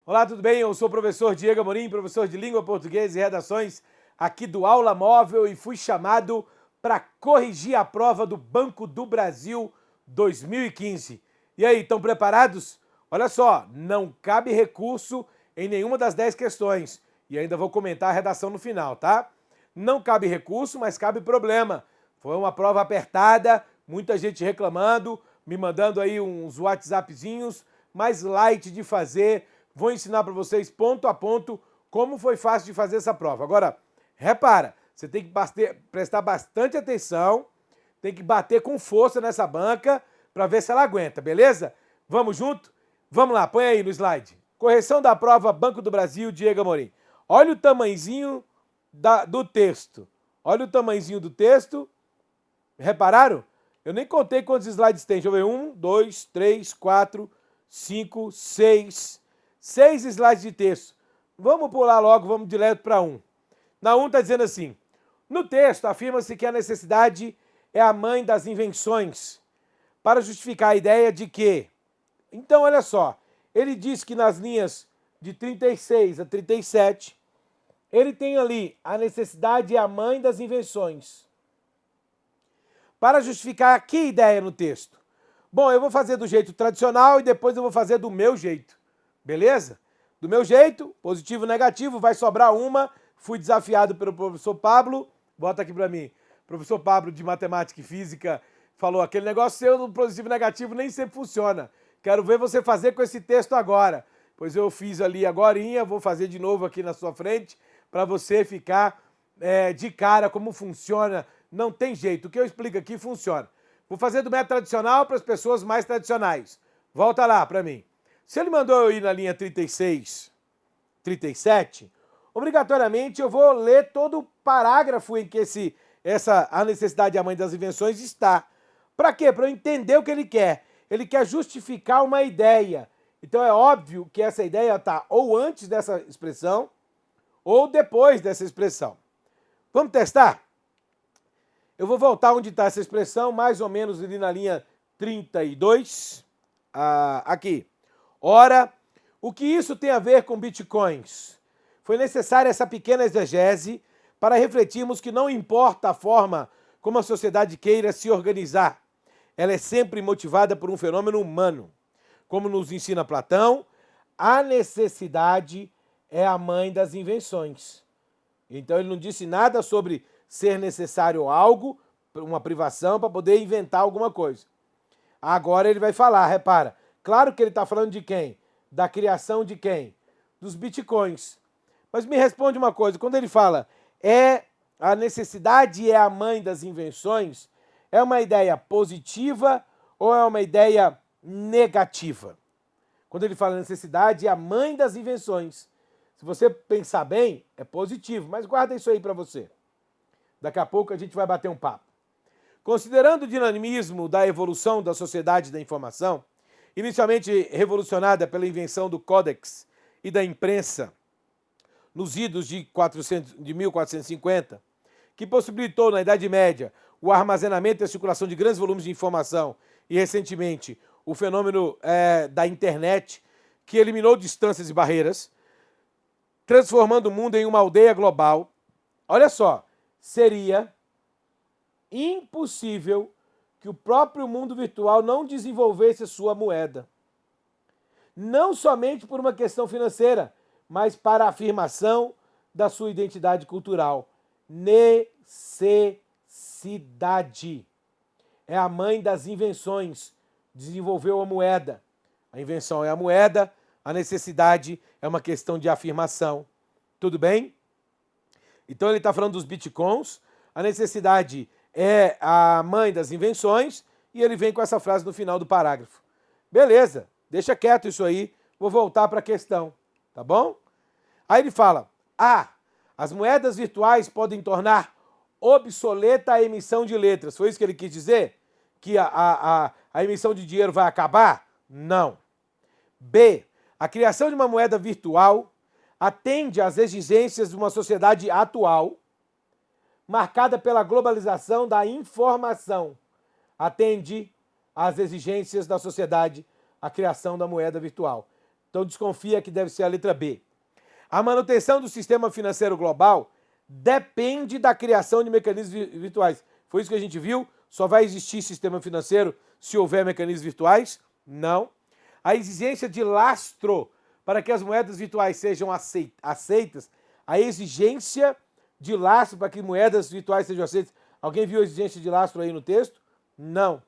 Olá, tudo bem? Eu sou o professor Diego Amorim, professor de Língua Portuguesa e Redações aqui do Aula Móvel e fui chamado para corrigir a prova do Banco do Brasil 2015. E aí, estão preparados? Olha só, não cabe recurso em nenhuma das 10 questões e ainda vou comentar a redação no final, tá? Não cabe recurso, mas cabe problema. Foi uma prova apertada, muita gente reclamando, me mandando aí uns WhatsAppzinhos, mais light de fazer. Vou ensinar para vocês ponto a ponto como foi fácil de fazer essa prova. Agora, repara, você tem que prestar bastante atenção, tem que bater com força nessa banca para ver se ela aguenta, beleza? Vamos junto? Vamos lá, põe aí no slide. Correção da prova Banco do Brasil, Diego Amorim. Olha o tamanhozinho do texto. Olha o tamanhozinho do texto. Repararam? Eu nem contei quantos slides tem. Deixa eu ver. 1, 2, 3, 4, 5, 6. 6 slides de texto. Vamos pular logo, vamos direto para 1. Na 1 está dizendo assim: no texto afirma-se que a necessidade é a mãe das invenções, para justificar a ideia de que... Então, olha só, ele diz que nas linhas de 36 a 37, ele tem ali a necessidade é a mãe das invenções. Para justificar que ideia no texto? Bom, eu vou fazer do jeito tradicional e depois eu vou fazer do meu jeito. Beleza? Do meu jeito, positivo e negativo, vai sobrar uma. Fui desafiado pelo professor Pablo. Bota aqui para mim. Professor Pablo de Matemática e Física falou: aquele negócio seu do positivo e negativo nem sempre funciona. Quero ver você fazer com esse texto agora. Pois eu fiz ali agorinha, vou fazer de novo aqui na sua frente para você ficar de cara como funciona. Não tem jeito. O que eu explico aqui funciona. Vou fazer do método tradicional para as pessoas mais tradicionais. Volta lá para mim. Se ele mandou eu ir na linha 36, 37, obrigatoriamente eu vou ler todo o parágrafo em que a necessidade da mãe das invenções está. Para quê? Para eu entender o que ele quer. Ele quer justificar uma ideia. Então é óbvio que essa ideia está ou antes dessa expressão ou depois dessa expressão. Vamos testar? Eu vou voltar onde está essa expressão, mais ou menos ali na linha 32. Aqui. Ora, o que isso tem a ver com bitcoins? Foi necessária essa pequena exegese para refletirmos que não importa a forma como a sociedade queira se organizar, ela é sempre motivada por um fenômeno humano. Como nos ensina Platão, a necessidade é a mãe das invenções. Então ele não disse nada sobre ser necessário algo, uma privação, para poder inventar alguma coisa. Agora ele vai falar, repara. Claro que ele está falando de quem? Da criação de quem? Dos bitcoins. Mas me responde uma coisa, quando ele fala a necessidade é a mãe das invenções, é uma ideia positiva ou é uma ideia negativa? Quando ele fala necessidade é a mãe das invenções. Se você pensar bem, é positivo, mas guarda isso aí para você. Daqui a pouco a gente vai bater um papo. Considerando o dinamismo da evolução da sociedade da informação, inicialmente revolucionada pela invenção do códex e da imprensa nos idos de 1450, que possibilitou na Idade Média o armazenamento e a circulação de grandes volumes de informação e, recentemente, o fenômeno da internet, que eliminou distâncias e barreiras, transformando o mundo em uma aldeia global. Olha só, seria impossível que o próprio mundo virtual não desenvolvesse sua moeda. Não somente por uma questão financeira, mas para a afirmação da sua identidade cultural. Necessidade. É a mãe das invenções. Desenvolveu a moeda. A invenção é a moeda, a necessidade é uma questão de afirmação. Tudo bem? Então ele está falando dos bitcoins, a necessidade é a mãe das invenções, e ele vem com essa frase no final do parágrafo. Beleza, deixa quieto isso aí, vou voltar para a questão, tá bom? Aí ele fala, as moedas virtuais podem tornar obsoleta a emissão de letras. Foi isso que ele quis dizer? Que a emissão de dinheiro vai acabar? Não. B, a criação de uma moeda virtual atende às exigências de uma sociedade atual, marcada pela globalização da informação. Atende às exigências da sociedade a criação da moeda virtual. Então desconfia que deve ser a letra B. A manutenção do sistema financeiro global depende da criação de mecanismos virtuais. Foi isso que a gente viu? Só vai existir sistema financeiro se houver mecanismos virtuais? Não. A exigência de lastro para que as moedas virtuais sejam aceitas, a exigência de lastro para que moedas virtuais sejam aceitas. Alguém viu a exigência de lastro aí no texto? Não.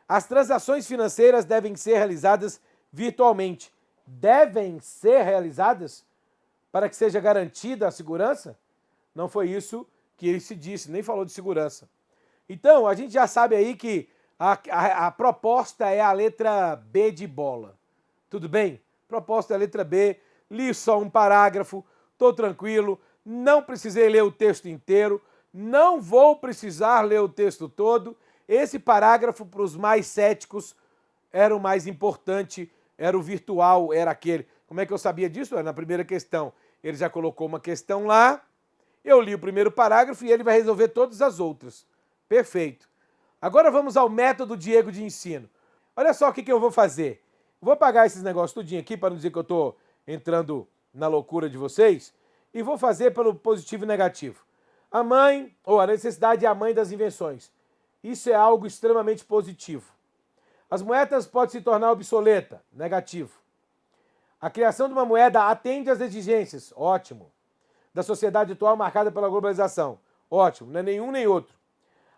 As transações financeiras devem ser realizadas virtualmente. Devem ser realizadas para que seja garantida a segurança? Não foi isso que ele se disse, nem falou de segurança. Então, a gente já sabe aí que a proposta é a letra B de bola. Tudo bem? Proposta é a letra B, li só um parágrafo, estou tranquilo, não precisei ler o texto inteiro, não vou precisar ler o texto todo. Esse parágrafo, para os mais céticos, era o mais importante, era o virtual, era aquele. Como é que eu sabia disso? Na primeira questão, ele já colocou uma questão lá, eu li o primeiro parágrafo e ele vai resolver todas as outras. Perfeito. Agora vamos ao método Diego de ensino. Olha só o que eu vou fazer. Vou apagar esses negócios tudinho aqui para não dizer que eu estou entrando na loucura de vocês e vou fazer pelo positivo e negativo. A mãe, ou a necessidade é a mãe das invenções. Isso é algo extremamente positivo. As moedas podem se tornar obsoleta, negativo. A criação de uma moeda atende às exigências, ótimo. Da sociedade atual marcada pela globalização, ótimo, não é nenhum nem outro.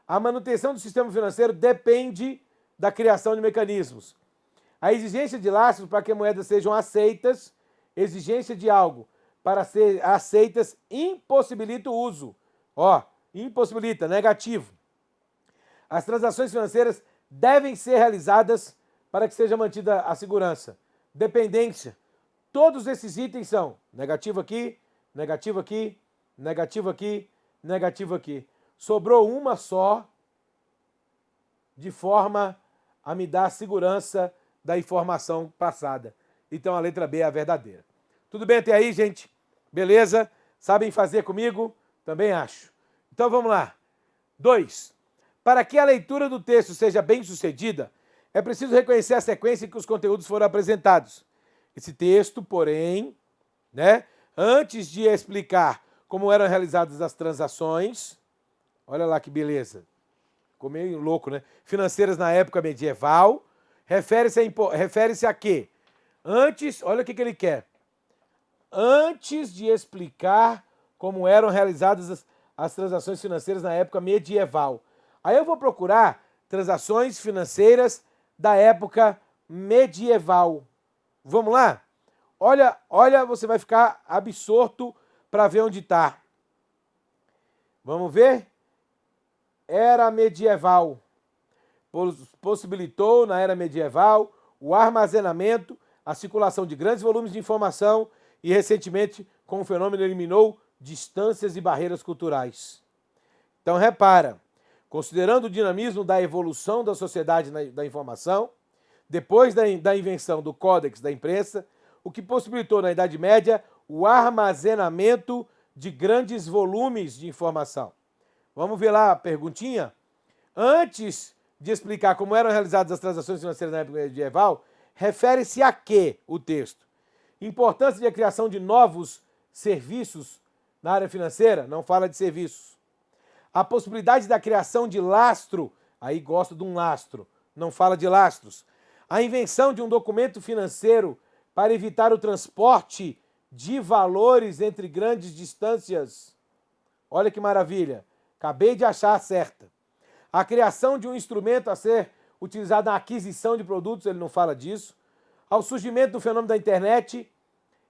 A manutenção do sistema financeiro depende da criação de mecanismos. A exigência de lastros para que moedas sejam aceitas, exigência de algo para ser aceitas impossibilita o uso. Impossibilita, negativo. As transações financeiras devem ser realizadas para que seja mantida a segurança. Dependência. Todos esses itens são negativo aqui, negativo aqui, negativo aqui, negativo aqui. Sobrou uma só, de forma a me dar segurança da informação passada. Então a letra B é a verdadeira. Tudo bem até aí, gente? Beleza? Sabem fazer comigo? Também acho. Então vamos lá. 2. Para que a leitura do texto seja bem sucedida, é preciso reconhecer a sequência em que os conteúdos foram apresentados. Esse texto, porém, antes de explicar como eram realizadas as transações, olha lá que beleza, ficou meio louco, né? Financeiras na época medieval, refere-se a quê? Antes, olha o que ele quer. Antes de explicar como eram realizadas as transações financeiras na época medieval. Aí eu vou procurar transações financeiras da época medieval. Vamos lá? Olha, você vai ficar absorto para ver onde está. Vamos ver? Era medieval. Possibilitou, na era medieval, o armazenamento, a circulação de grandes volumes de informação e, recentemente, com o fenômeno, eliminou distâncias e barreiras culturais. Então, repara, considerando o dinamismo da evolução da sociedade da informação, depois da invenção do Códex da Imprensa, o que possibilitou, na Idade Média, o armazenamento de grandes volumes de informação. Vamos ver lá a perguntinha? Antes de explicar como eram realizadas as transações financeiras na época medieval, refere-se a quê o texto? Importância de criação de novos serviços na área financeira? Não fala de serviços. A possibilidade da criação de lastro, aí gosto de um lastro, não fala de lastros. A invenção de um documento financeiro para evitar o transporte de valores entre grandes distâncias. Olha que maravilha, acabei de achar a certa. A criação de um instrumento a ser utilizado na aquisição de produtos, ele não fala disso. Ao surgimento do fenômeno da internet,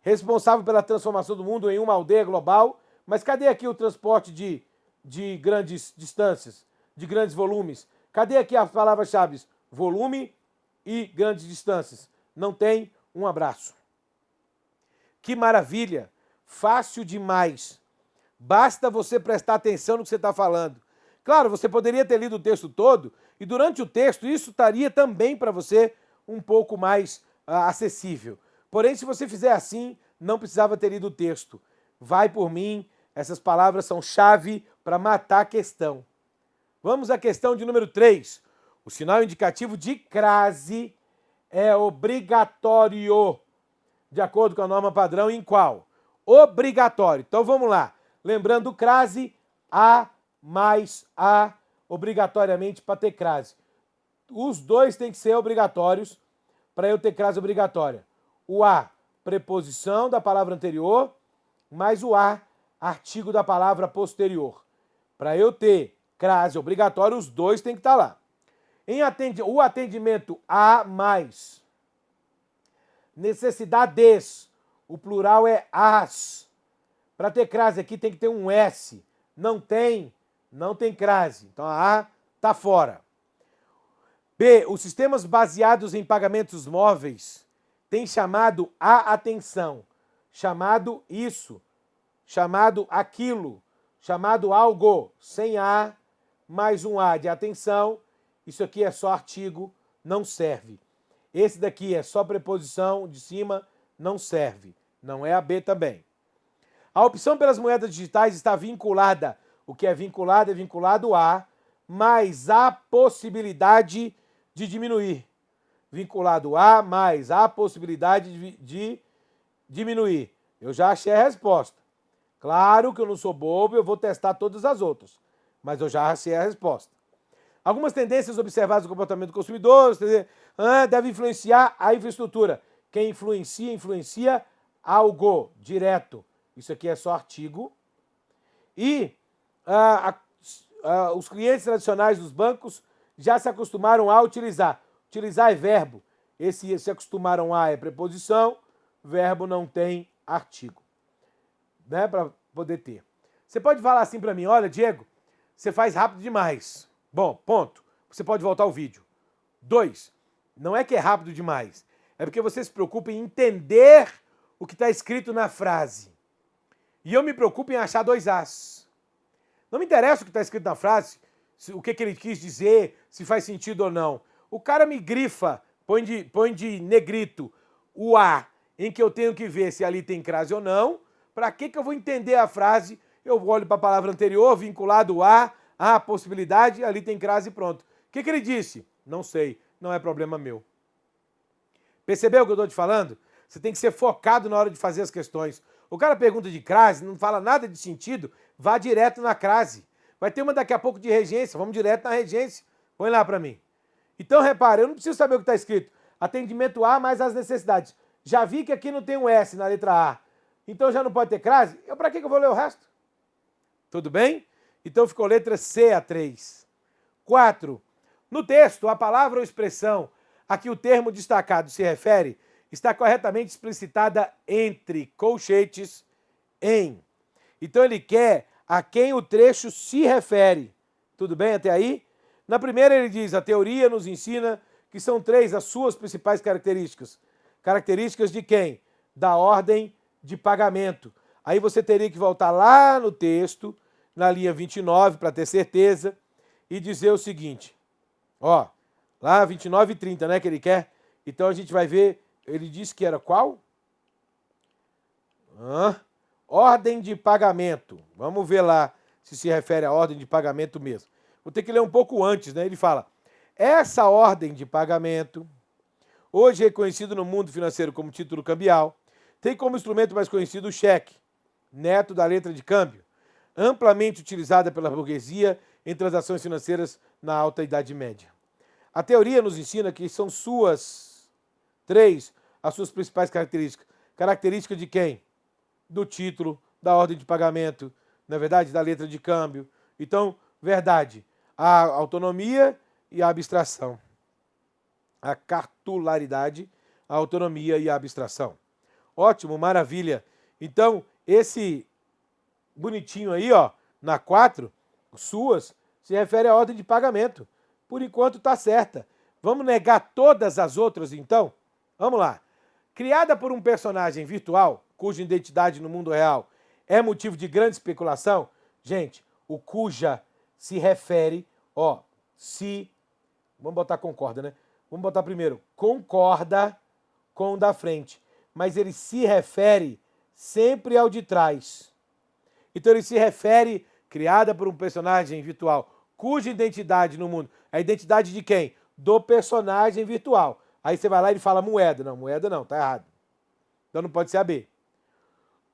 responsável pela transformação do mundo em uma aldeia global. Mas cadê aqui o transporte de grandes distâncias, de grandes volumes? Cadê aqui as palavras-chave? Volume e grandes distâncias. Não tem. Um abraço. Que maravilha. Fácil demais. Basta você prestar atenção no que você está falando. Claro, você poderia ter lido o texto todo e durante o texto isso estaria também para você um pouco mais acessível. Porém, se você fizer assim, não precisava ter lido o texto. Vai por mim, essas palavras são chave para matar a questão. Vamos à questão de número 3. O sinal indicativo de crase é obrigatório. de acordo com a norma padrão, em qual? Obrigatório. Então vamos lá. Lembrando, crase, A mais A, obrigatoriamente para ter crase. Os dois têm que ser obrigatórios para eu ter crase obrigatória. O A, preposição da palavra anterior, mais o A, artigo da palavra posterior. Para eu ter crase obrigatória, os dois têm que estar lá. O atendimento a mais, necessidades, o plural é as. Para ter crase aqui tem que ter um S. Não tem crase. Então a A está fora. B, os sistemas baseados em pagamentos móveis têm chamado a atenção, chamado isso, chamado aquilo, chamado algo, sem A, mais um A de atenção. Isso aqui é só artigo, não serve. Esse daqui é só preposição de cima, não serve. Não é a B também. A opção pelas moedas digitais está vinculada. O que é vinculado a, mais a possibilidade de diminuir. Vinculado a, mais a possibilidade de diminuir. Eu já achei a resposta. Claro que eu não sou bobo, eu vou testar todas as outras. Mas eu já achei a resposta. Algumas tendências observadas no comportamento do consumidor devem influenciar a infraestrutura. Quem influencia algo direto. Isso aqui é só artigo. E os clientes tradicionais dos bancos já se acostumaram a utilizar. Utilizar é verbo. Esse se acostumaram a é preposição. Verbo não tem artigo. Né? Para poder ter. Você pode falar assim para mim, olha, Diego, você faz rápido demais. Bom, ponto. Você pode voltar ao vídeo. 2. Não é que é rápido demais. É porque você se preocupa em entender o que está escrito na frase. E eu me preocupo em achar 2 As. Não me interessa o que está escrito na frase, o que ele quis dizer, se faz sentido ou não. O cara me grifa, põe de negrito o A, em que eu tenho que ver se ali tem crase ou não. Para que eu vou entender a frase? Eu olho para a palavra anterior, vinculado a possibilidade, ali tem crase e pronto. O que ele disse? Não sei, não é problema meu. Percebeu o que eu estou te falando? Você tem que ser focado na hora de fazer as questões. O cara pergunta de crase, não fala nada de sentido, vá direto na crase. Vai ter uma daqui a pouco de regência, vamos direto na regência. Põe lá para mim. Então, repara, eu não preciso saber o que está escrito. Atendimento A mais as necessidades. Já vi que aqui não tem um S na letra A. Então já não pode ter crase? Para que eu vou ler o resto? Tudo bem? Então ficou letra C a 3. 4. No texto, a palavra ou expressão a que o termo destacado se refere está corretamente explicitada entre colchetes em. Então ele quer a quem o trecho se refere. Tudo bem até aí? Na primeira ele diz, a teoria nos ensina que são 3 as suas principais características. Características de quem? Da ordem de pagamento. Aí você teria que voltar lá no texto, na linha 29, para ter certeza, e dizer o seguinte. Ó, lá 29 e 30, né, que ele quer? Então a gente vai ver, ele disse que era qual? Ordem de pagamento. Vamos ver lá se refere à ordem de pagamento mesmo. Vou ter que ler um pouco antes, né? Ele fala, essa ordem de pagamento, hoje reconhecido no mundo financeiro como título cambial, tem como instrumento mais conhecido o cheque, neto da letra de câmbio, amplamente utilizada pela burguesia em transações financeiras na Alta Idade Média. A teoria nos ensina que são as suas principais características. Característica de quem? Do título, da ordem de pagamento, na verdade, da letra de câmbio. Então, verdade, a autonomia e a abstração. A cartularidade, a autonomia e a abstração. Ótimo, maravilha. Então, esse bonitinho aí, ó, na 4, suas, se refere à ordem de pagamento. Por enquanto está certa. Vamos negar todas as outras, então? Vamos lá. Criada por um personagem virtual, cuja identidade no mundo real é motivo de grande especulação, gente, o cuja se refere, ó, se... Vamos botar concorda, né? Vamos botar primeiro, concorda com o da frente. Mas ele se refere sempre ao de trás. Então ele se refere, criada por um personagem virtual, cuja identidade no mundo... A identidade de quem? Do personagem virtual. Aí você vai lá e ele fala moeda. Não, moeda não, tá errado. Então não pode ser a B.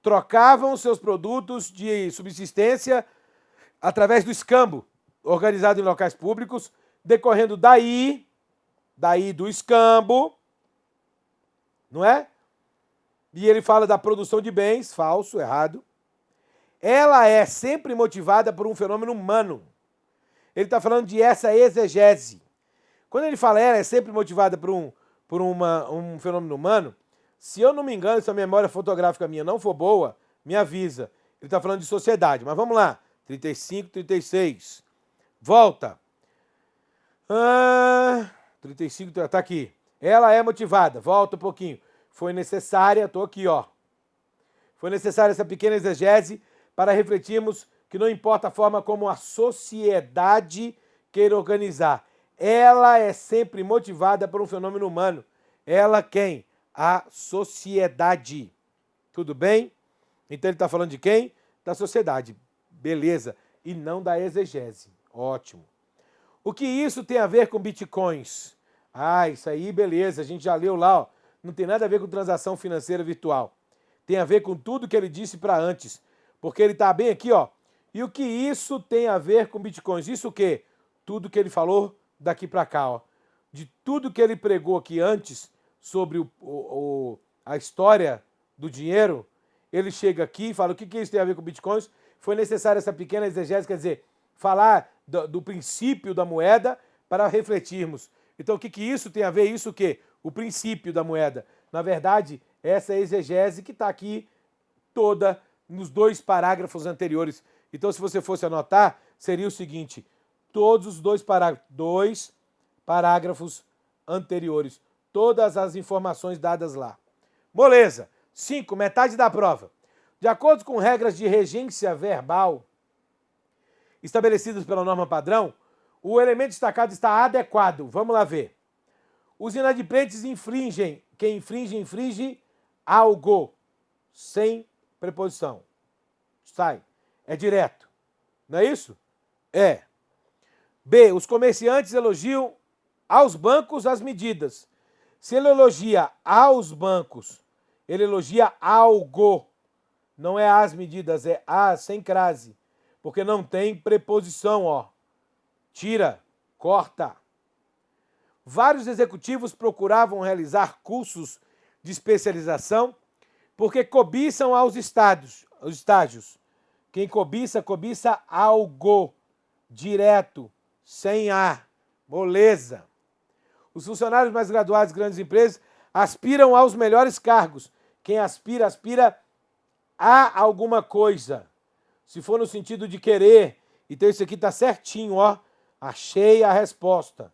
Trocavam seus produtos de subsistência através do escambo, organizado em locais públicos, decorrendo daí do escambo, não é? E ele fala da produção de bens, falso, errado. Ela é sempre motivada por um fenômeno humano. Ele está falando de essa exegese. Quando ele fala ela é sempre motivada por um fenômeno humano, se eu não me engano, se a memória fotográfica minha não for boa, me avisa. Ele está falando de sociedade. Mas vamos lá. 35, 36. Volta. 35, tá aqui. Ela é motivada. Volta um pouquinho. Foi necessária, estou aqui, ó. Foi necessária essa pequena exegese para refletirmos que não importa a forma como a sociedade queira organizar. Ela é sempre motivada por um fenômeno humano. Ela quem? A sociedade. Tudo bem? Então ele está falando de quem? Da sociedade. Beleza. E não da exegese. Ótimo. O que isso tem a ver com bitcoins? Isso aí, beleza. A gente já leu lá, ó. Não tem nada a ver com transação financeira virtual. Tem a ver com tudo que ele disse para antes. Porque ele está bem aqui, ó. E o que isso tem a ver com bitcoins? Isso o quê? Tudo que ele falou daqui para cá, ó. De tudo que ele pregou aqui antes sobre a história do dinheiro, ele chega aqui e fala o que isso tem a ver com bitcoins. Foi necessária essa pequena exegese, quer dizer, falar do princípio da moeda para refletirmos. Então, o que isso tem a ver? Isso o quê? O princípio da moeda. Na verdade, essa exegese que está aqui toda nos 2 parágrafos anteriores. Então, se você fosse anotar, seria o seguinte, todos os 2 parágrafos anteriores, todas as informações dadas lá. Moleza. 5, metade da prova. De acordo com regras de regência verbal estabelecidas pela norma padrão, o elemento destacado está adequado. Vamos lá ver. Os inadimplentes infringem. Quem infringe algo. Sem preposição. Sai. É direto. Não é isso? É. B. Os comerciantes elogiam aos bancos as medidas. Se ele elogia aos bancos, ele elogia algo. Não é as medidas, é as, sem crase. Porque não tem preposição, ó. Tira, corta. Vários executivos procuravam realizar cursos de especialização porque cobiçam aos estágios. Quem cobiça algo. Direto, sem a. Moleza. Os funcionários mais graduados de grandes empresas aspiram aos melhores cargos. Quem aspira a alguma coisa. Se for no sentido de querer, então isso aqui está certinho, ó. Achei a resposta.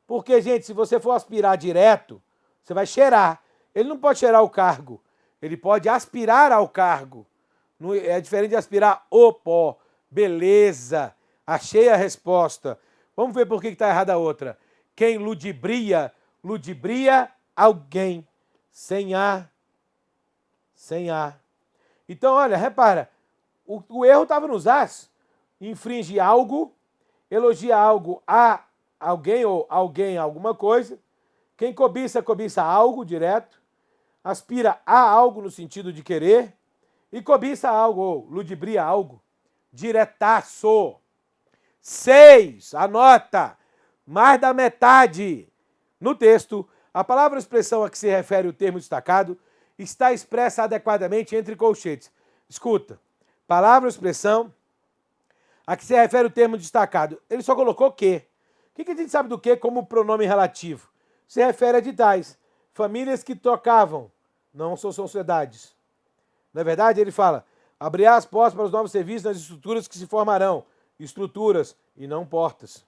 Porque, gente, se você for aspirar direto, você vai cheirar. Ele não pode cheirar o cargo. Ele pode aspirar ao cargo. É diferente de aspirar o pó. Beleza. Achei a resposta. Vamos ver por que está errada a outra. Quem ludibria alguém. Sem a. Então, olha, repara. O erro estava nos as. Infringe algo, elogia algo a alguém ou alguém a alguma coisa. Quem cobiça algo direto. Aspira a algo no sentido de querer. E cobiça algo ou ludibria algo. Diretaço. 6. Anota. Mais da metade. No texto, a palavra ou expressão a que se refere o termo destacado está expressa adequadamente entre colchetes. Escuta. Palavra ou expressão a que se refere o termo destacado. Ele só colocou que. O que a gente sabe do que como pronome relativo? Se refere a de tais. Famílias que trocavam. Não são sociedades. Na verdade, ele fala, abrir as portas para os novos serviços nas estruturas que se formarão. Estruturas e não portas.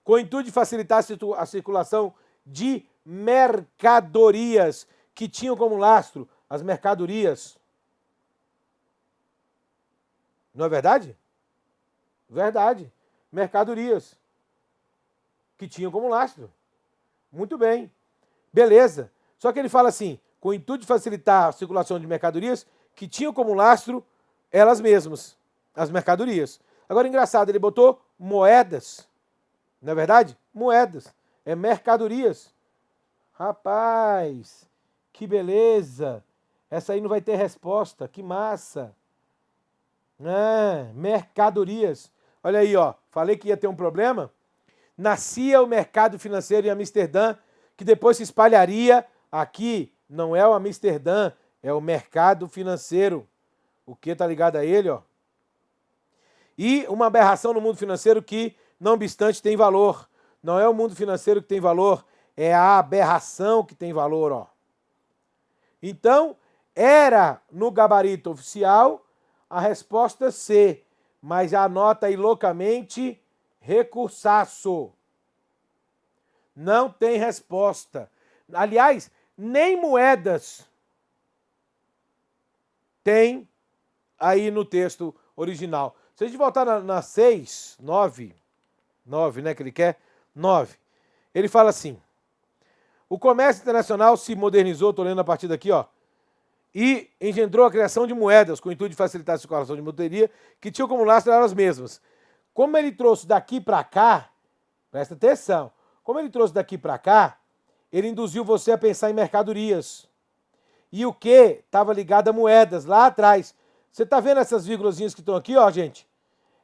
Com o intuito de facilitar a circulação de mercadorias que tinham como lastro as mercadorias. Não é verdade? Verdade. Mercadorias que tinham como lastro. Muito bem. Beleza. Só que ele fala assim, com o intuito de facilitar a circulação de mercadorias que tinham como lastro elas mesmas, as mercadorias. Agora, engraçado, ele botou moedas. Não é verdade? Moedas. É mercadorias. Rapaz, Que beleza! Essa aí não vai ter resposta, que massa! Mercadorias. Olha aí, ó. Falei que ia ter um problema. Nascia o mercado financeiro em Amsterdã, que depois se espalharia aqui. Não é o Amsterdã, é o mercado financeiro. O que tá ligado a ele, ó? E uma aberração no mundo financeiro que, não obstante, tem valor. Não é o mundo financeiro que tem valor, é a aberração que tem valor, ó. Então, era no gabarito oficial a resposta C, mas anota aí loucamente recursaço. Não tem resposta. Aliás, nem moedas tem aí no texto original. Se a gente voltar na 6, 9, né, que ele quer, 9, ele fala assim, o comércio internacional se modernizou, estou lendo a partir daqui, ó, e engendrou a criação de moedas com o intuito de facilitar a circulação de mercadoria que tinham como lastro elas mesmas. Como ele trouxe daqui para cá, presta atenção, como ele trouxe daqui para cá, ele induziu você a pensar em mercadorias. E o que estava ligado a moedas lá atrás. Você está vendo essas vírgulazinhas que estão aqui, ó, gente?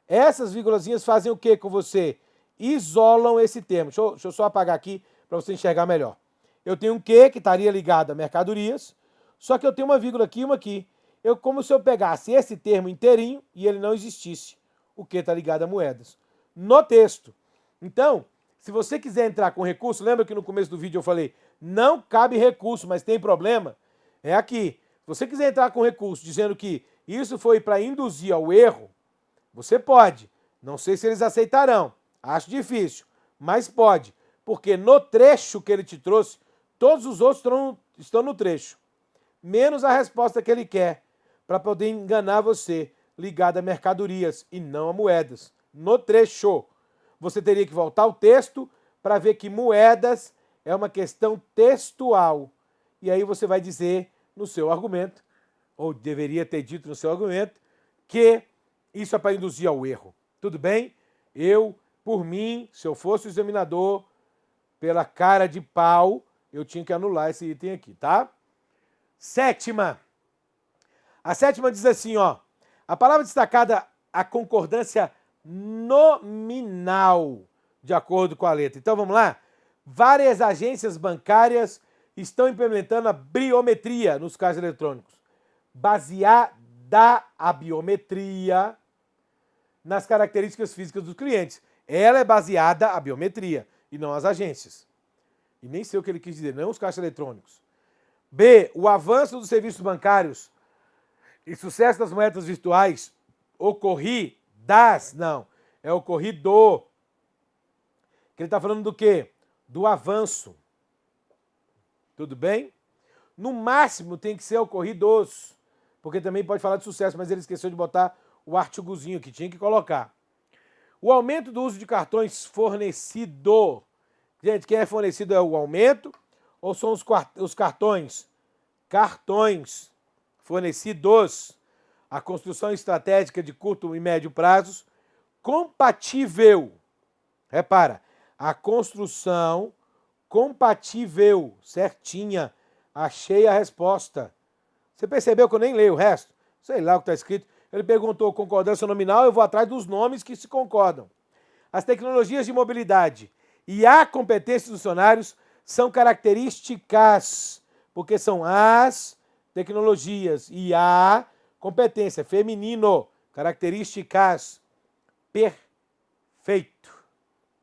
Essas vírgulazinhas fazem o que com você? Isolam esse termo. Deixa eu só apagar aqui para você enxergar melhor. Eu tenho um que estaria ligado a mercadorias, só que eu tenho uma vírgula aqui e uma aqui. Como se eu pegasse esse termo inteirinho e ele não existisse. O que está ligado a moedas. No texto. Então, se você quiser entrar com recurso, lembra que no começo do vídeo eu falei, não cabe recurso, mas tem problema? É aqui. Se você quiser entrar com recurso dizendo que isso foi para induzir ao erro, você pode. Não sei se eles aceitarão. Acho difícil, mas pode. Porque no trecho que ele te trouxe, todos os outros estão no trecho. Menos a resposta que ele quer, para poder enganar você, ligada a mercadorias e não a moedas. No trecho. Você teria que voltar ao texto para ver que moedas é uma questão textual. E aí você vai dizer no seu argumento, ou deveria ter dito no seu argumento, que isso é para induzir ao erro. Tudo bem? Eu, por mim, se eu fosse o examinador, pela cara de pau, eu tinha que anular esse item aqui, tá? Sétima. A sétima diz assim, ó. A palavra destacada, a concordância nominal, de acordo com a letra. Então, vamos lá? Várias agências bancárias estão implementando a biometria nos caixas eletrônicos. Baseada a biometria nas características físicas dos clientes. Ela é baseada a biometria e não as agências. E nem sei o que ele quis dizer, não os caixas eletrônicos. B. O avanço dos serviços bancários e sucesso das moedas virtuais ocorrido. Que ele está falando do quê? Do avanço. Tudo bem? No máximo tem que ser ocorridos, porque também pode falar de sucesso, mas ele esqueceu de botar o artigozinho que tinha que colocar. O aumento do uso de cartões fornecido. Gente, quem é fornecido é o aumento ou são os cartões? Cartões fornecidos. A construção estratégica de curto e médio prazos compatível. Repara, a construção compatível, certinha. Achei a resposta. Você percebeu que eu nem leio o resto? Sei lá o que está escrito. Ele perguntou concordância nominal, eu vou atrás dos nomes que se concordam. As tecnologias de mobilidade e a competência dos funcionários são características, porque são as tecnologias e a competência, feminino, características. Perfeito.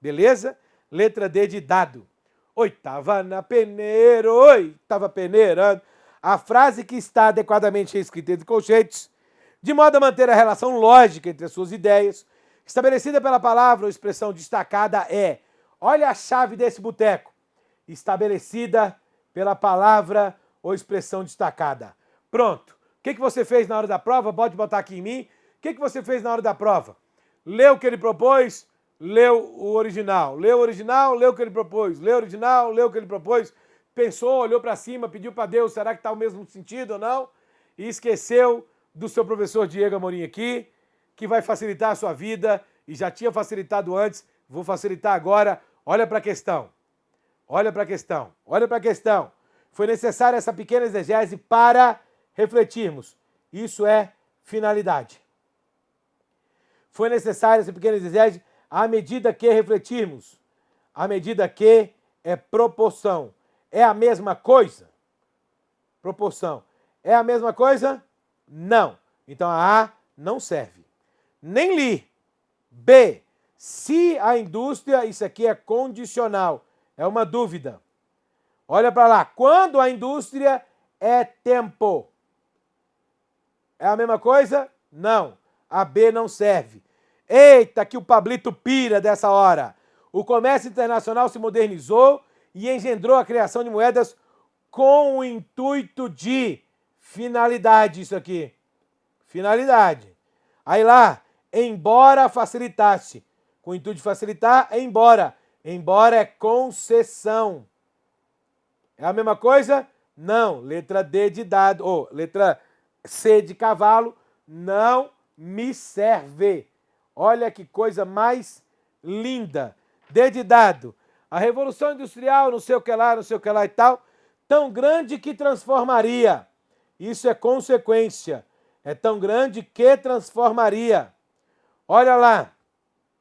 Beleza? Letra D de dado. Oitava na peneira, oitava peneirando. A frase que está adequadamente escrita entre colchetes, de modo a manter a relação lógica entre as suas ideias, estabelecida pela palavra ou expressão destacada é, olha a chave desse boteco, estabelecida pela palavra ou expressão destacada. Pronto. O que você fez na hora da prova? Pode botar aqui em mim. O que você fez na hora da prova? Leu o que ele propôs, leu o original. Leu o original, leu o que ele propôs. Leu o original, leu o que ele propôs. Pensou, olhou para cima, pediu para Deus, será que está o mesmo sentido ou não? E esqueceu do seu professor Diego Amorim aqui, que vai facilitar a sua vida, e já tinha facilitado antes, vou facilitar agora. Olha para a questão. Olha para a questão. Olha para a questão. Foi necessária essa pequena exegese para refletirmos. Isso é finalidade. Foi necessária essa pequena exegese à medida que refletirmos. À medida que é proporção. É a mesma coisa? Proporção. É a mesma coisa? Não. Então a A não serve. Nem li. B. Se a indústria, isso aqui é condicional. É uma dúvida. Olha para lá. Quando a indústria é tempo. É a mesma coisa? Não. A B não serve. Eita, que o Pablito pira dessa hora. O comércio internacional se modernizou e engendrou a criação de moedas com o intuito de finalidade, isso aqui. Finalidade. Aí lá, embora facilitasse. Com o intuito de facilitar, é embora. Embora é concessão. É a mesma coisa? Não. Letra D de dado, ou letra C de cavalo, não me serve. Olha que coisa mais linda. D de dado. A Revolução Industrial, não sei o que lá, não sei o que lá e tal, tão grande que transformaria. Isso é consequência. É tão grande que transformaria. Olha lá.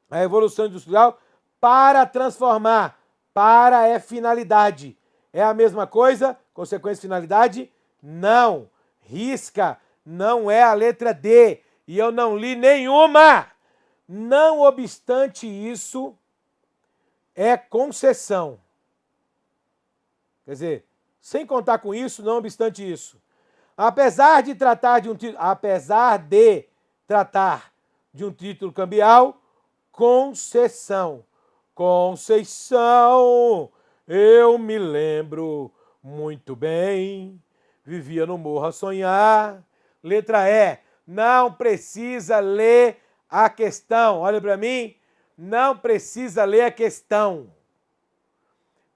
A Revolução Industrial para transformar. Para é finalidade. É a mesma coisa? Consequência e finalidade? Não. Risca. Não é a letra D. E eu não li nenhuma. Não obstante isso, é concessão. Quer dizer, sem contar com isso, não obstante isso. Apesar de tratar de um título cambial, concessão. Conceição, eu me lembro muito bem, vivia no morro a sonhar. Letra E, não precisa ler a questão. Olha para mim, não precisa ler a questão.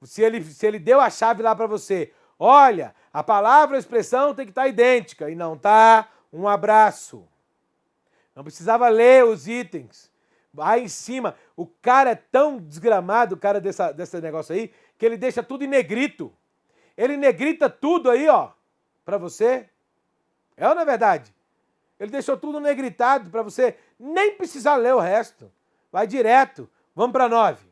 Se ele deu a chave lá para você, olha, a palavra ou a expressão tem que estar idêntica, e não está, um abraço. Não precisava ler os itens. Aí em cima, o cara é tão desgramado, o cara desse negócio aí, que ele deixa tudo em negrito. Ele negrita tudo aí, ó, para você. É ou não é verdade? Ele deixou tudo negritado para você nem precisar ler o resto. Vai direto. Vamos para a 9.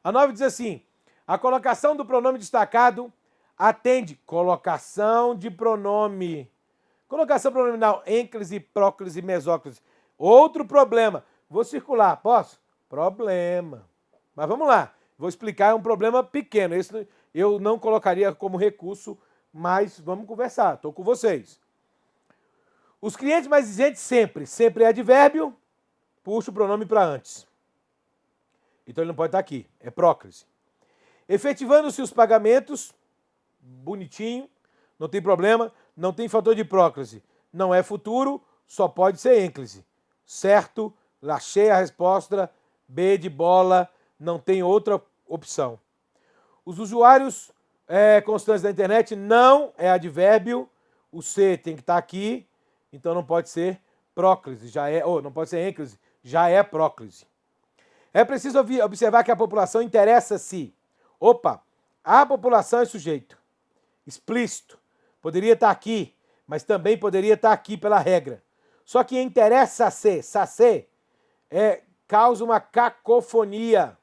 A 9 diz assim, a colocação do pronome destacado atende. Colocação de pronome. Colocação pronominal, ênclise, próclise, mesóclise. Outro problema. Vou circular, posso? Problema. Mas vamos lá. Vou explicar, é um problema pequeno. Esse eu não colocaria como recurso, mas vamos conversar. Estou com vocês. Os clientes mais exigentes sempre é advérbio, puxa o pronome para antes. Então ele não pode estar aqui, é próclise. Efetivando-se os pagamentos, bonitinho, não tem problema, não tem fator de próclise. Não é futuro, só pode ser ênclise. Certo? Achei a resposta, B de bola, não tem outra opção. Os usuários constantes da internet não é advérbio, o C tem que estar aqui, então não pode ser próclise, não pode ser ênclise, já é próclise. É preciso observar que a população interessa-se. Opa, a população é sujeito. Explícito. Poderia estar aqui, mas também poderia estar aqui pela regra. Só que interessa-se, sacê, causa uma cacofonia.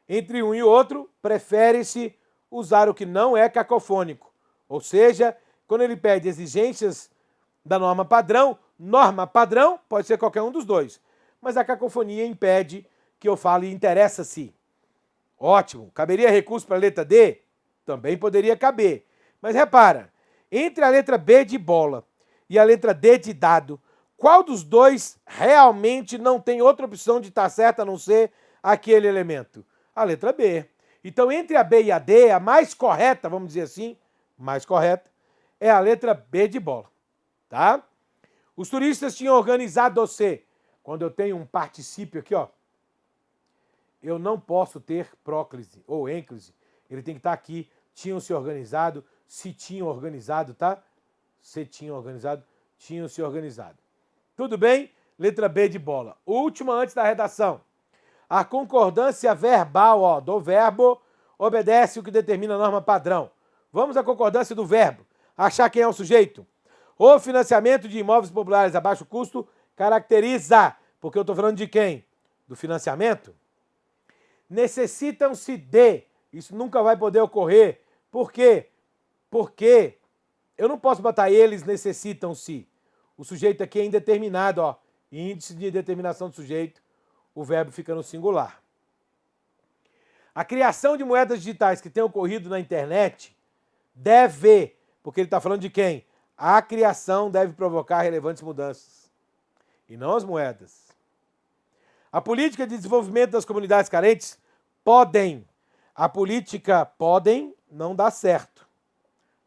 Entre um e outro, prefere-se usar o que não é cacofônico. Ou seja, quando ele pede exigências da norma padrão pode ser qualquer um dos dois. Mas a cacofonia impede que eu fale interessa-se. Ótimo. Caberia recurso para a letra D? Também poderia caber. Mas repara, entre a letra B de bola e a letra D de dado, qual dos dois realmente não tem outra opção de estar certa a não ser aquele elemento? A letra B. Então, entre a B e a D, a mais correta, vamos dizer assim, mais correta, é a letra B de bola. Tá? Os turistas tinham organizado-se. Quando eu tenho um particípio aqui, ó, eu não posso ter próclise ou ênclise. Ele tem que estar aqui. Tinham se organizado, se tinham organizado, tá? Se tinham organizado, tinham se organizado. Tudo bem? Letra B de bola. Última antes da redação. A concordância verbal, ó, do verbo obedece o que determina a norma padrão. Vamos à concordância do verbo. Achar quem é o sujeito. O financiamento de imóveis populares a baixo custo caracteriza, porque eu estou falando de quem? Do financiamento. Necessitam-se de. Isso nunca vai poder ocorrer. Por quê? Porque eu não posso botar eles necessitam-se. O sujeito aqui é indeterminado, ó. Índice de determinação do sujeito, o verbo fica no singular. A criação de moedas digitais que tem ocorrido na internet deve, porque ele está falando de quem? A criação deve provocar relevantes mudanças, e não as moedas. A política de desenvolvimento das comunidades carentes podem. A política podem não dá certo.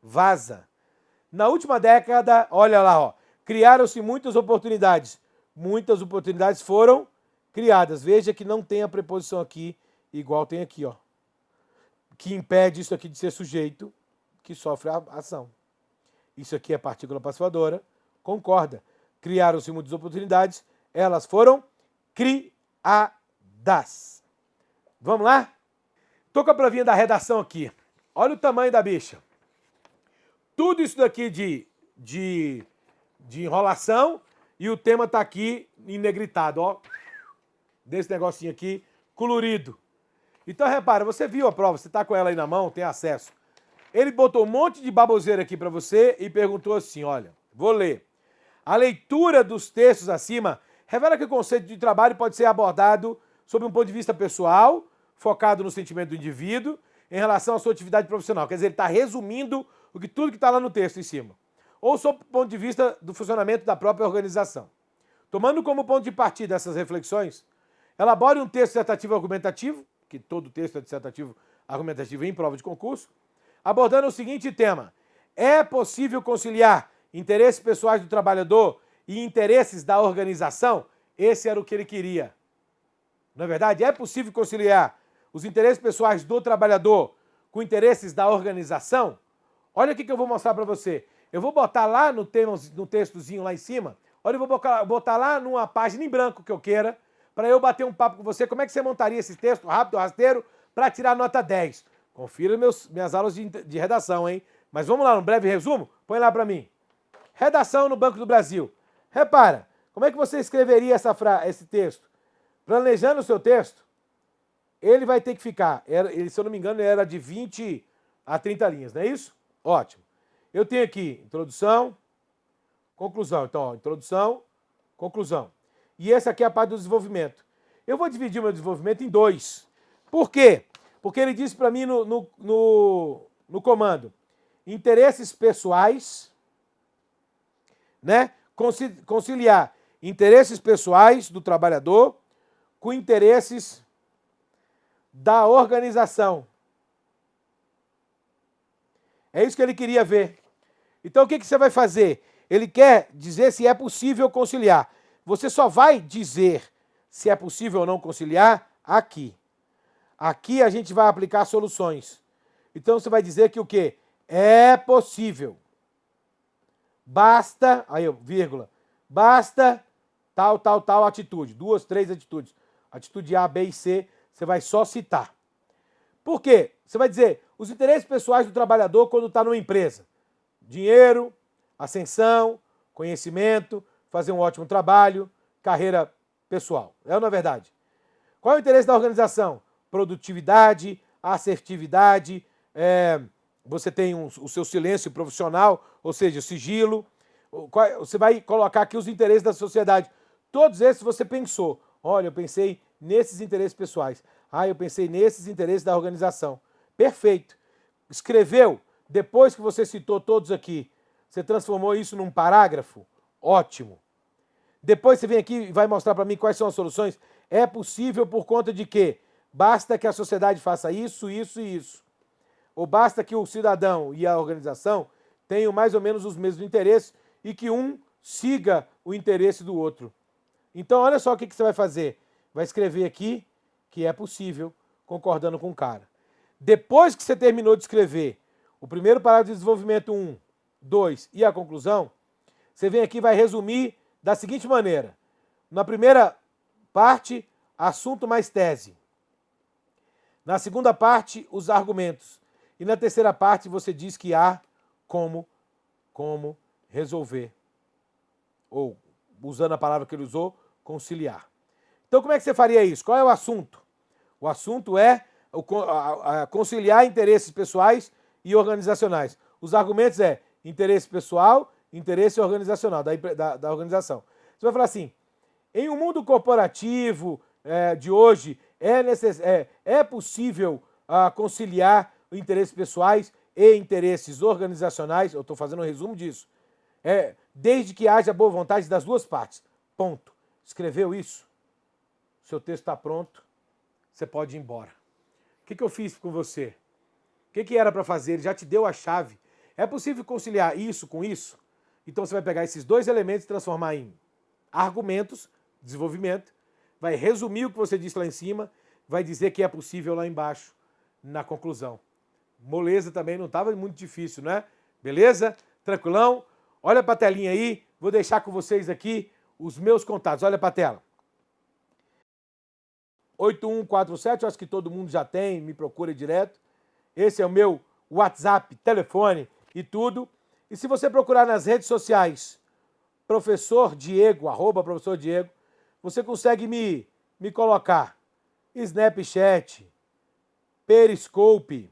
Vaza. Na última década, olha lá, ó, criaram-se muitas oportunidades. Muitas oportunidades foram criadas. Veja que não tem a preposição aqui, igual tem aqui, ó, que impede isso aqui de ser sujeito que sofre a ação. Isso aqui é partícula passivadora. Concorda. Criaram-se muitas oportunidades. Elas foram criadas. Vamos lá? Tô com a provinha da redação aqui. Olha o tamanho da bicha. Tudo isso daqui de enrolação e o tema tá aqui enegritado, ó. Desse negocinho aqui, colorido. Então, repara, você viu a prova, você tá com ela aí na mão, tem acesso. Ele botou um monte de baboseira aqui para você e perguntou assim, olha, vou ler. A leitura dos textos acima revela que o conceito de trabalho pode ser abordado sob um ponto de vista pessoal, focado no sentimento do indivíduo, em relação à sua atividade profissional. Quer dizer, ele está resumindo tudo que está lá no texto em cima. Ou sob o ponto de vista do funcionamento da própria organização. Tomando como ponto de partida essas reflexões, elabore um texto dissertativo argumentativo, que todo texto é dissertativo argumentativo em prova de concurso, abordando o seguinte tema: é possível conciliar interesses pessoais do trabalhador e interesses da organização? Esse era o que ele queria. Na verdade, é possível conciliar os interesses pessoais do trabalhador com interesses da organização? Olha o que eu vou mostrar para você. Eu vou botar lá no textozinho lá em cima, olha, eu vou botar lá numa página em branco que eu queira, para eu bater um papo com você. Como é que você montaria esse texto rápido, rasteiro, para tirar nota 10? Confira minhas aulas de redação, hein? Mas vamos lá, um breve resumo? Põe lá para mim. Redação no Banco do Brasil. Repara, como é que você escreveria esse texto? Planejando o seu texto, ele vai ter que ficar, se eu não me engano, ele era de 20 a 30 linhas, não é isso? Ótimo. Eu tenho aqui introdução, conclusão. Então, ó, introdução, conclusão. E essa aqui é a parte do desenvolvimento. Eu vou dividir o meu desenvolvimento em dois. Por quê? Porque ele disse para mim no comando, interesses pessoais, né? Conciliar interesses pessoais do trabalhador com interesses da organização. É isso que ele queria ver. Então o que você vai fazer? Ele quer dizer se é possível conciliar. Você só vai dizer se é possível ou não conciliar aqui. Aqui a gente vai aplicar soluções. Então você vai dizer que o quê? É possível. Basta, aí, vírgula, basta tal atitude. 2, 3 atitudes. Atitude A, B e C, você vai só citar. Por quê? Você vai dizer os interesses pessoais do trabalhador quando está numa empresa. Dinheiro, ascensão, conhecimento, fazer um ótimo trabalho, carreira pessoal. É ou não é verdade? Qual é o interesse da organização? Produtividade, assertividade, você tem o seu silêncio profissional, ou seja, o sigilo. Você vai colocar aqui os interesses da sociedade. Todos esses você pensou. Olha, eu pensei nesses interesses pessoais. Eu pensei nesses interesses da organização. Perfeito. Escreveu, depois que você citou todos aqui, você transformou isso num parágrafo? Ótimo. Depois você vem aqui e vai mostrar para mim quais são as soluções. É possível por conta de quê? Basta que a sociedade faça isso, isso e isso. Ou basta que o cidadão e a organização tenham mais ou menos os mesmos interesses e que um siga o interesse do outro. Então, olha só o que você vai fazer. Vai escrever aqui que é possível, concordando com o cara. Depois que você terminou de escrever o primeiro parágrafo de desenvolvimento 1, 2 e a conclusão, você vem aqui e vai resumir da seguinte maneira. Na primeira parte, assunto mais tese. Na segunda parte, os argumentos. E na terceira parte você diz que há como resolver. Ou, usando a palavra que ele usou, conciliar. Então como é que você faria isso? Qual é o assunto? O assunto é conciliar interesses pessoais e organizacionais. Os argumentos é interesse pessoal, interesse organizacional, da organização. Você vai falar assim, em um mundo corporativo de hoje, é possível conciliar interesses pessoais e interesses organizacionais, eu estou fazendo um resumo disso, desde que haja boa vontade das duas partes. Ponto. Escreveu isso? Seu texto está pronto, você pode ir embora. O que eu fiz com você? O que era para fazer? Ele já te deu a chave. É possível conciliar isso com isso? Então você vai pegar esses dois elementos e transformar em argumentos, desenvolvimento, vai resumir o que você disse lá em cima, vai dizer que é possível lá embaixo, na conclusão. Moleza também, não estava muito difícil, né? Beleza? Tranquilão? Olha para a telinha aí, vou deixar com vocês aqui os meus contatos. Olha para a tela. 8147, acho que todo mundo já tem, me procura direto. Esse é o meu WhatsApp, telefone e tudo. E se você procurar nas redes sociais, Professor Diego, @Professor Diego, você consegue me colocar Snapchat, Periscope.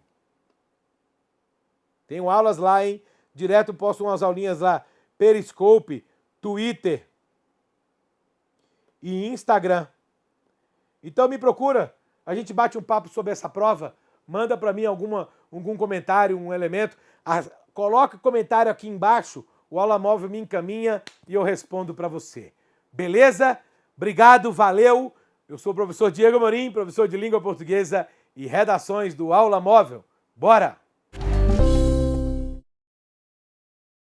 Tenho aulas lá, hein? Direto posto umas aulinhas lá. Periscope, Twitter e Instagram. Então me procura, a gente bate um papo sobre essa prova, manda para mim algum comentário, um elemento, coloca comentário aqui embaixo, o Aula Móvel me encaminha e eu respondo para você. Beleza? Obrigado, valeu. Eu sou o professor Diego Amorim, professor de Língua Portuguesa e Redações do Aula Móvel. Bora!